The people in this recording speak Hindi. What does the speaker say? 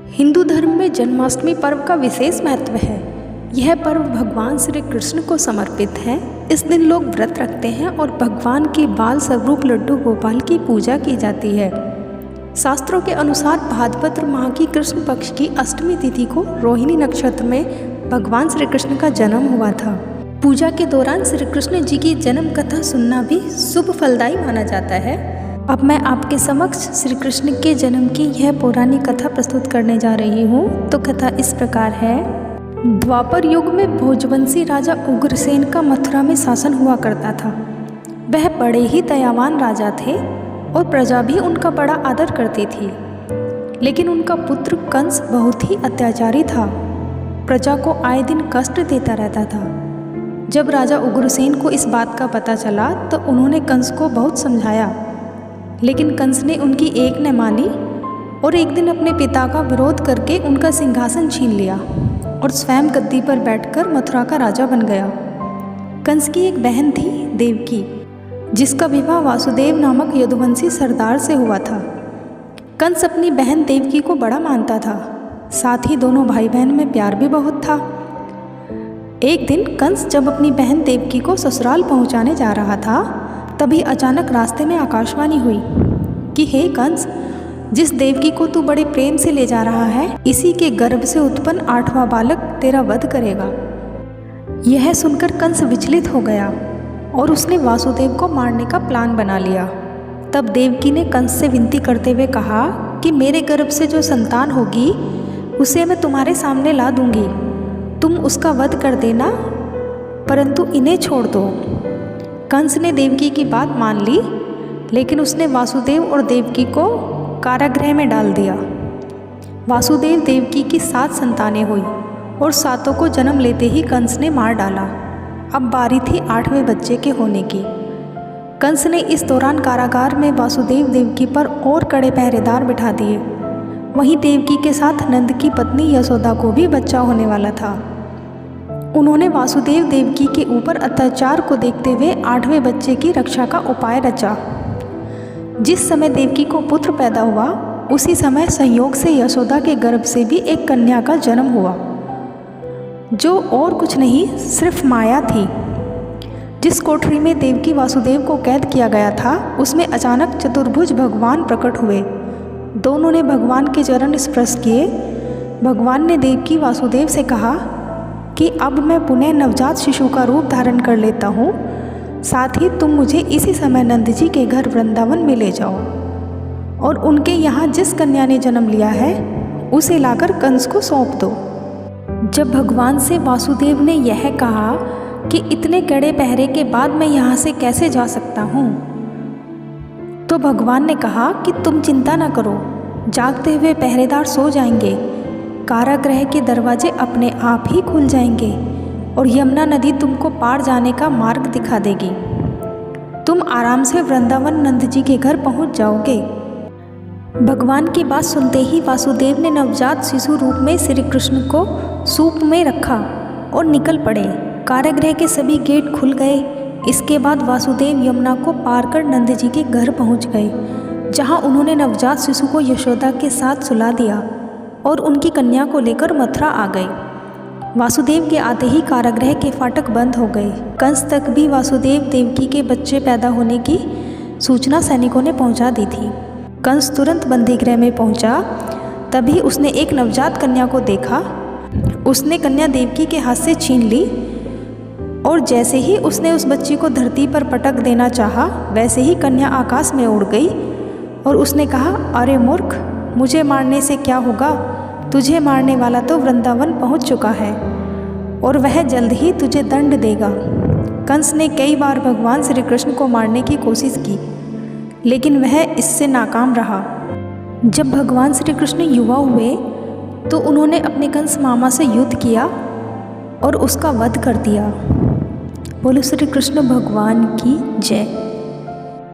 हिंदू धर्म में जन्माष्टमी पर्व का विशेष महत्व है। यह पर्व भगवान श्री कृष्ण को समर्पित है। इस दिन लोग व्रत रखते हैं और भगवान के बाल स्वरूप लड्डू गोपाल की पूजा की जाती है। शास्त्रों के अनुसार भाद्रपद माह की कृष्ण पक्ष की अष्टमी तिथि को रोहिणी नक्षत्र में भगवान श्री कृष्ण का जन्म हुआ था। पूजा के दौरान श्री कृष्ण जी की जन्म कथा सुनना भी शुभ फलदायी माना जाता है। अब मैं आपके समक्ष श्री कृष्ण के जन्म की यह पौराणिक कथा प्रस्तुत करने जा रही हूँ। तो कथा इस प्रकार है। द्वापर युग में भोजवंशी राजा उग्रसेन का मथुरा में शासन हुआ करता था। वह बड़े ही दयावान राजा थे और प्रजा भी उनका बड़ा आदर करती थी। लेकिन उनका पुत्र कंस बहुत ही अत्याचारी था। प्रजा को आए दिन कष्ट देता रहता था। जब राजा उग्रसेन को इस बात का पता चला तो उन्होंने कंस को बहुत समझाया, लेकिन कंस ने उनकी एक न मानी और एक दिन अपने पिता का विरोध करके उनका सिंहासन छीन लिया और स्वयं गद्दी पर बैठकर मथुरा का राजा बन गया। कंस की एक बहन थी देवकी, जिसका विवाह वासुदेव नामक यदुवंशी सरदार से हुआ था। कंस अपनी बहन देवकी को बड़ा मानता था, साथ ही दोनों भाई बहन में प्यार भी बहुत था। एक दिन कंस जब अपनी बहन देवकी को ससुराल पहुंचाने जा रहा था, तभी अचानक रास्ते में आकाशवाणी हुई कि हे कंस, जिस देवकी को तू बड़े प्रेम से ले जा रहा है, इसी के गर्भ से उत्पन्न 8वां बालक तेरा वध करेगा। यह सुनकर कंस विचलित हो गया और उसने वासुदेव को मारने का प्लान बना लिया। तब देवकी ने कंस से विनती करते हुए कहा कि मेरे गर्भ से जो संतान होगी उसे मैं तुम्हारे सामने ला दूंगी, तुम उसका वध कर देना, परंतु इन्हें छोड़ दो। कंस ने देवकी की बात मान ली, लेकिन उसने वासुदेव और देवकी को कारागृह में डाल दिया। वासुदेव देवकी की 7 संतानें हुई और 7 को जन्म लेते ही कंस ने मार डाला। अब बारी थी 8वें बच्चे के होने की। कंस ने इस दौरान कारागार में वासुदेव देवकी पर और कड़े पहरेदार बिठा दिए। वहीं देवकी के साथ नंद की पत्नी यशोदा को भी बच्चा होने वाला था। उन्होंने वासुदेव देवकी के ऊपर अत्याचार को देखते हुए 8वें बच्चे की रक्षा का उपाय रचा। जिस समय देवकी को पुत्र पैदा हुआ, उसी समय संयोग से यशोदा के गर्भ से भी एक कन्या का जन्म हुआ, जो और कुछ नहीं सिर्फ माया थी। जिस कोठरी में देवकी वासुदेव को कैद किया गया था, उसमें अचानक चतुर्भुज भगवान प्रकट हुए। दोनों ने भगवान के चरण स्पर्श किए। भगवान ने देवकी वासुदेव से कहा कि अब मैं पुनः नवजात शिशु का रूप धारण कर लेता हूँ, साथ ही तुम मुझे इसी समय नंद जी के घर वृंदावन में ले जाओ और उनके यहाँ जिस कन्या ने जन्म लिया है उसे लाकर कंस को सौंप दो। जब भगवान से वासुदेव ने यह कहा कि इतने कड़े पहरे के बाद मैं यहाँ से कैसे जा सकता हूँ, तो भगवान ने कहा कि तुम चिंता न करो, जागते हुए पहरेदार सो जाएंगे, कारागृह के दरवाजे अपने आप ही खुल जाएंगे और यमुना नदी तुमको पार जाने का मार्ग दिखा देगी। तुम आराम से वृंदावन नंद जी के घर पहुंच जाओगे। भगवान की बात सुनते ही वासुदेव ने नवजात शिशु रूप में श्री कृष्ण को सूप में रखा और निकल पड़े। कारागृह के सभी गेट खुल गए। इसके बाद वासुदेव यमुना को पार कर नंद जी के घर पहुँच गए, जहाँ उन्होंने नवजात शिशु को यशोदा के साथ सुला दिया और उनकी कन्या को लेकर मथुरा आ गए। वासुदेव के आते ही कारागृह के फाटक बंद हो गए। कंस तक भी वासुदेव देवकी के बच्चे पैदा होने की सूचना सैनिकों ने पहुंचा दी थी। कंस तुरंत बंदीगृह में पहुंचा। तभी उसने एक नवजात कन्या को देखा। उसने कन्या देवकी के हाथ से छीन ली और जैसे ही उसने उस बच्ची को धरती पर पटक देना चाहा, वैसे ही कन्या आकाश में उड़ गई और उसने कहा, अरे मूर्ख, मुझे मारने से क्या होगा? तुझे मारने वाला तो वृंदावन पहुंच चुका है और वह जल्द ही तुझे दंड देगा। कंस ने कई बार भगवान श्री कृष्ण को मारने की कोशिश की, लेकिन वह इससे नाकाम रहा। जब भगवान श्री कृष्ण युवा हुए तो उन्होंने अपने कंस मामा से युद्ध किया और उसका वध कर दिया। बोलो श्री कृष्ण भगवान की जय।